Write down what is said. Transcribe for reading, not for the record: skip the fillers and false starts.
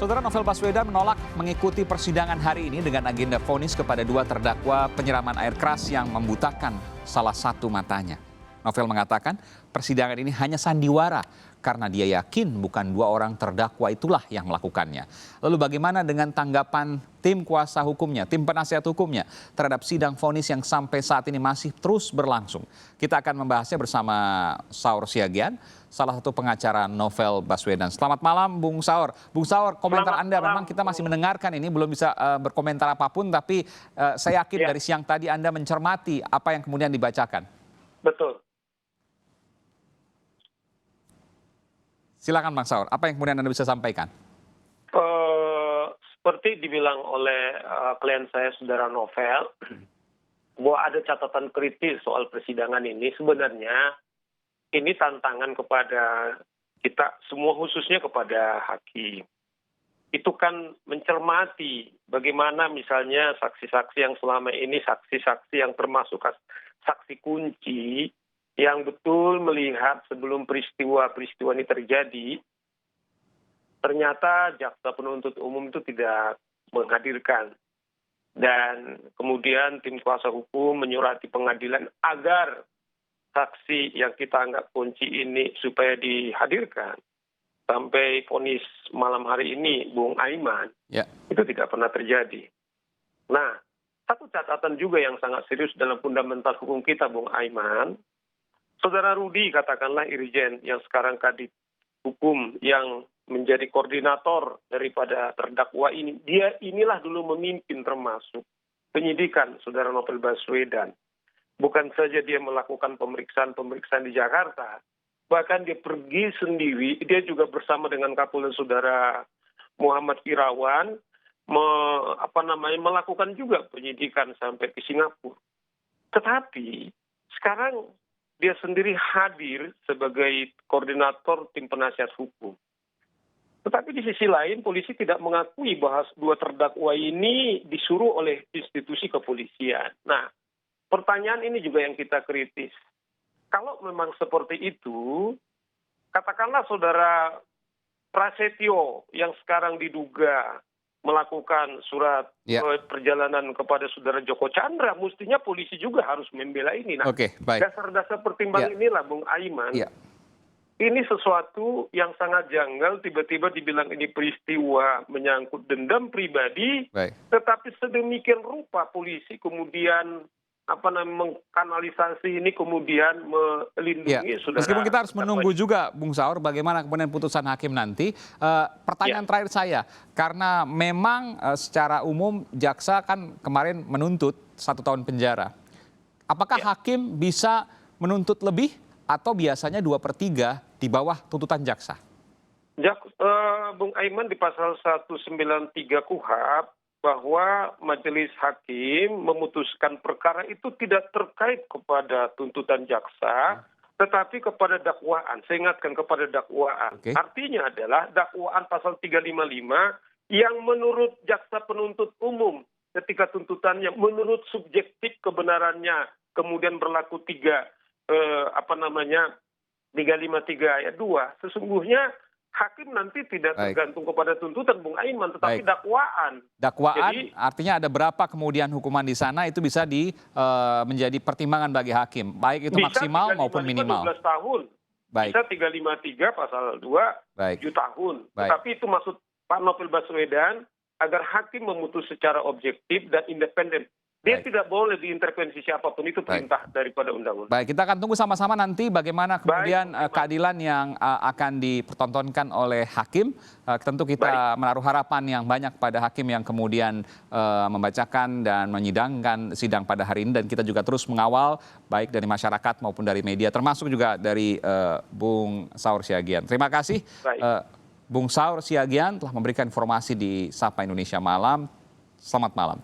Saudara, Novel Baswedan menolak mengikuti persidangan hari ini dengan agenda vonis kepada dua terdakwa penyiraman air keras yang membutakan salah satu matanya. Novel mengatakan persidangan ini hanya sandiwara karena dia yakin bukan dua orang terdakwa itulah yang melakukannya. Lalu bagaimana dengan tanggapan tim kuasa hukumnya, tim penasihat hukumnya terhadap sidang vonis yang sampai saat ini masih terus berlangsung? Kita akan membahasnya bersama Saur Siagian, salah satu pengacara Novel Baswedan. Selamat malam Bung Saur. Bung Saur, komentar Anda, memang kita masih mendengarkan ini, belum bisa berkomentar apapun, tapi saya yakin dari siang tadi Anda mencermati apa yang kemudian dibacakan. Betul. Silakan Bang Saur, apa yang kemudian Anda bisa sampaikan? Seperti dibilang oleh klien saya, Saudara Novel, bahwa ada catatan kritis soal persidangan ini. Sebenarnya ini tantangan kepada kita semua, khususnya kepada hakim. Itu kan mencermati bagaimana misalnya saksi-saksi yang selama ini, saksi-saksi yang termasuk saksi kunci, yang betul melihat sebelum peristiwa ini terjadi, ternyata jaksa penuntut umum itu tidak menghadirkan. Dan kemudian tim kuasa hukum menyurati pengadilan agar saksi yang kita anggap kunci ini supaya dihadirkan. Sampai vonis malam hari ini, Bung Aiman, itu tidak pernah terjadi. Nah, satu catatan juga yang sangat serius dalam fundamental hukum kita, Bung Aiman, Saudara Rudi, katakanlah Irjen yang sekarang Kadif Hukum yang menjadi koordinator daripada terdakwa ini, dia inilah dulu memimpin termasuk penyidikan Saudara Novel Baswedan. Bukan saja dia melakukan pemeriksaan di Jakarta, bahkan dia pergi sendiri, dia juga bersama dengan Kapolda Saudara Muhammad Irawan melakukan juga penyidikan sampai ke Singapura. Tetapi sekarang dia sendiri hadir sebagai koordinator tim penasihat hukum. Tetapi di sisi lain, polisi tidak mengakui bahwa dua terdakwa ini disuruh oleh institusi kepolisian. Nah, pertanyaan ini juga yang kita kritis. Kalau memang seperti itu, katakanlah Saudara Prasetyo yang sekarang diduga melakukan surat perjalanan kepada Saudara Joko Chandra, mestinya polisi juga harus membela ini. Nah, dasar-dasar pertimbangan inilah, Bung Aiman, ini sesuatu yang sangat janggal, tiba-tiba dibilang ini peristiwa menyangkut dendam pribadi, tetapi sedemikian rupa polisi kemudian mengkanalisasi ini, kemudian melindungi Saudara. Meskipun kita harus menunggu juga, Bung Saur, bagaimana kemudian putusan hakim nanti. Pertanyaan terakhir saya, karena memang secara umum jaksa kan kemarin menuntut 1 tahun penjara. Apakah hakim bisa menuntut lebih atau biasanya 2/3 di bawah tuntutan jaksa? Bung Aiman, di pasal 193 KUHP, bahwa majelis hakim memutuskan perkara itu tidak terkait kepada tuntutan jaksa, tetapi kepada dakwaan. Saya ingatkan, kepada dakwaan. Artinya adalah dakwaan pasal 355 yang menurut jaksa penuntut umum ketika tuntutannya menurut subjektif kebenarannya kemudian berlaku 353 ayat 2. Sesungguhnya hakim nanti tidak tergantung kepada tuntutan, Bung Aiman, tetapi dakwaan. Dakwaan artinya ada berapa kemudian hukuman di sana itu bisa menjadi pertimbangan bagi hakim, baik itu maksimal maupun minimal. 12 tahun. Bisa 353 pasal 2, 7 tahun. Tetapi itu maksud Pak Novel Baswedan agar hakim memutus secara objektif dan independen. Dia tidak boleh diintervensi siapapun, itu perintah daripada undang-undang. Baik, kita akan tunggu sama-sama nanti bagaimana kemudian keadilan yang akan dipertontonkan oleh hakim. Tentu kita menaruh harapan yang banyak pada hakim yang kemudian membacakan dan menyidangkan sidang pada hari ini. Dan kita juga terus mengawal baik dari masyarakat maupun dari media, termasuk juga dari Bung Saur Siagian. Terima kasih Bung Saur Siagian telah memberikan informasi di Sapa Indonesia Malam. Selamat malam.